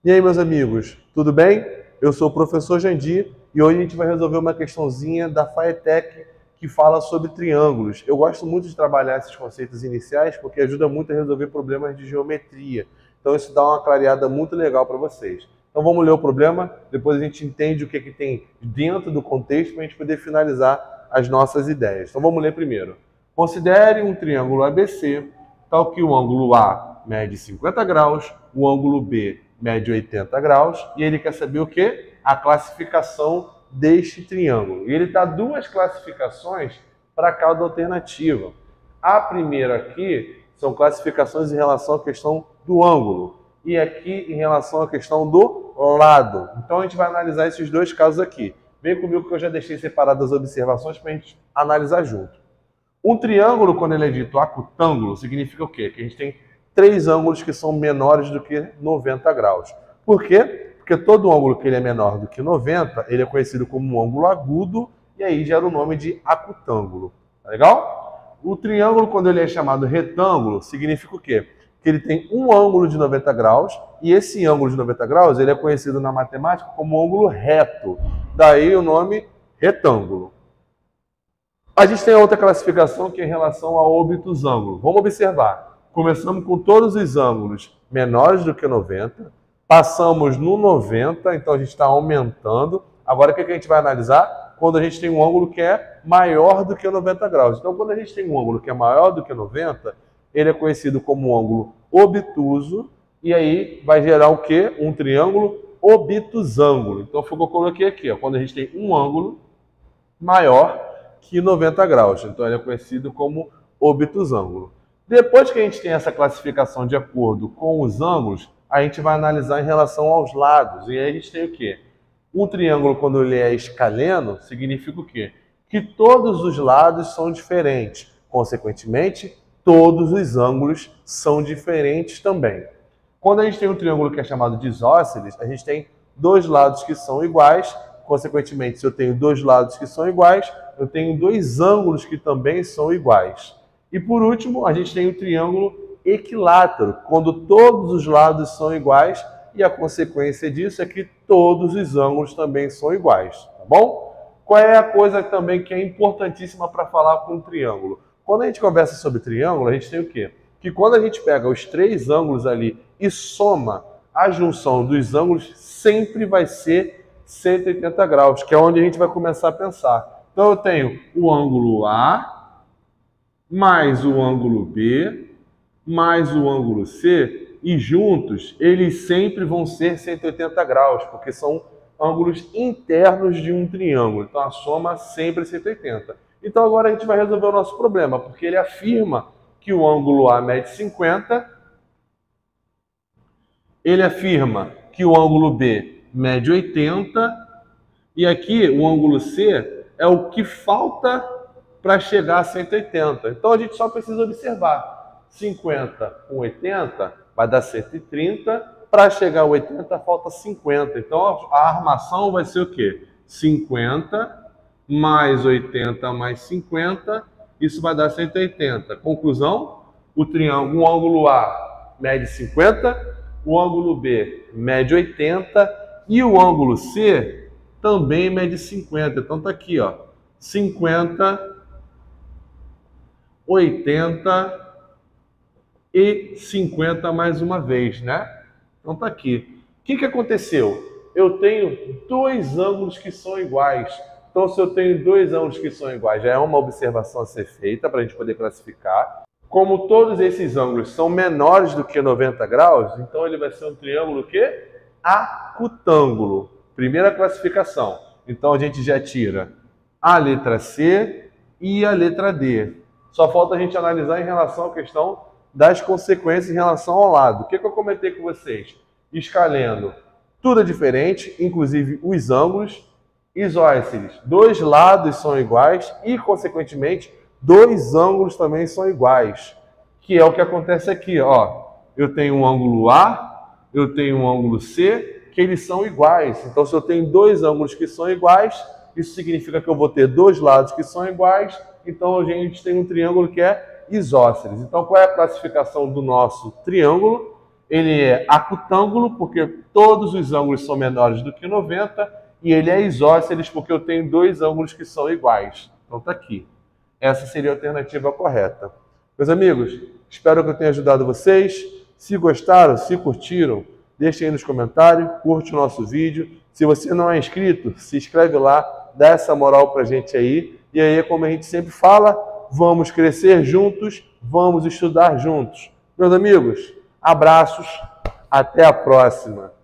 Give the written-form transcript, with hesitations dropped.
E aí, meus amigos, tudo bem? Eu sou o professor Jandir e hoje a gente vai resolver uma questãozinha da FAETEC que fala sobre triângulos. Eu gosto muito de trabalhar esses conceitos iniciais porque ajuda muito a resolver problemas de geometria. Então isso dá uma clareada muito legal para vocês. Então vamos ler o problema, depois a gente entende o que tem dentro do contexto para a gente poder finalizar as nossas ideias. Então vamos ler primeiro. Considere um triângulo ABC, tal que o ângulo A mede 50 graus, o ângulo B mede 80 graus, e ele quer saber o quê? A classificação deste triângulo. E ele dá duas classificações para cada alternativa. A primeira aqui são classificações em relação à questão do ângulo, e aqui em relação à questão do lado. Então a gente vai analisar esses dois casos aqui. Vem comigo que eu já deixei separadas as observações para a gente analisar junto. Um triângulo, quando ele é dito acutângulo, significa o quê? Que a gente tem três ângulos que são menores do que 90 graus. Por quê? Porque todo ângulo que ele é menor do que 90, ele é conhecido como um ângulo agudo, e aí gera o nome de acutângulo. Tá legal? O triângulo, quando ele é chamado retângulo, significa o quê? Que ele tem um ângulo de 90 graus, e esse ângulo de 90 graus, ele é conhecido na matemática como ângulo reto. Daí o nome retângulo. A gente tem outra classificação que é em relação ao obtusângulo. Vamos observar. Começamos com todos os ângulos menores do que 90, passamos no 90, então a gente está aumentando. Agora o que a gente vai analisar? Quando a gente tem um ângulo que é maior do que 90 graus. Então quando a gente tem um ângulo que é maior do que 90, ele é conhecido como um ângulo obtuso, e aí vai gerar o quê? Um triângulo obtusângulo. Então foi o que eu coloquei aqui, ó, quando a gente tem um ângulo maior que 90 graus. Então ele é conhecido como obtusângulo. Depois que a gente tem essa classificação de acordo com os ângulos, a gente vai analisar em relação aos lados. E aí a gente tem o quê? Um triângulo, quando ele é escaleno, significa o quê? Que todos os lados são diferentes. Consequentemente, todos os ângulos são diferentes também. Quando a gente tem um triângulo que é chamado de isósceles, a gente tem dois lados que são iguais. Consequentemente, se eu tenho dois lados que são iguais, eu tenho dois ângulos que também são iguais. E por último, a gente tem o triângulo equilátero, quando todos os lados são iguais e a consequência disso é que todos os ângulos também são iguais, tá bom? Qual é a coisa também que é importantíssima para falar com o triângulo? Quando a gente conversa sobre triângulo, a gente tem o quê? Que quando a gente pega os três ângulos ali e soma, a junção dos ângulos sempre vai ser 180 graus, que é onde a gente vai começar a pensar. Então eu tenho o ângulo A, mais o ângulo B, mais o ângulo C, e juntos eles sempre vão ser 180 graus, porque são ângulos internos de um triângulo. Então a soma sempre é 180. Então agora a gente vai resolver o nosso problema, porque ele afirma que o ângulo A mede 50, ele afirma que o ângulo B mede 80, e aqui o ângulo C é o que falta para chegar a 180. Então a gente só precisa observar. 50 com 80 vai dar 130. Para chegar a 80 falta 50. Então a armação vai ser o quê? 50 mais 80 mais 50. Isso vai dar 180. Conclusão? O triângulo, o ângulo A mede 50, o ângulo B mede 80 e o ângulo C também mede 50. Então tá aqui, ó. 50, 80 e 50 mais uma vez, né? Então tá aqui. O que aconteceu? Eu tenho dois ângulos que são iguais. Então se eu tenho dois ângulos que são iguais, já é uma observação a ser feita para a gente poder classificar. Como todos esses ângulos são menores do que 90 graus, então ele vai ser um triângulo o quê? Acutângulo. Primeira classificação. Então a gente já tira a letra C e a letra D. Só falta a gente analisar em relação à questão das consequências em relação ao lado. O que eu comentei com vocês? Escaleno, tudo é diferente, inclusive os ângulos. Isósceles, dois lados são iguais e, consequentemente, dois ângulos também são iguais. Que é o que acontece aqui, ó. Eu tenho um ângulo A, eu tenho um ângulo C, que eles são iguais. Então, se eu tenho dois ângulos que são iguais, isso significa que eu vou ter dois lados que são iguais. Então, a gente tem um triângulo que é isósceles. Então, qual é a classificação do nosso triângulo? Ele é acutângulo, porque todos os ângulos são menores do que 90, e ele é isósceles, porque eu tenho dois ângulos que são iguais. Então tá aqui. Essa seria a alternativa correta. Meus amigos, espero que eu tenha ajudado vocês. Se gostaram, se curtiram, deixem aí nos comentários, curte o nosso vídeo. Se você não é inscrito, se inscreve lá, dá essa moral pra gente aí. E aí, como a gente sempre fala, vamos crescer juntos, vamos estudar juntos. Meus amigos, abraços, até a próxima.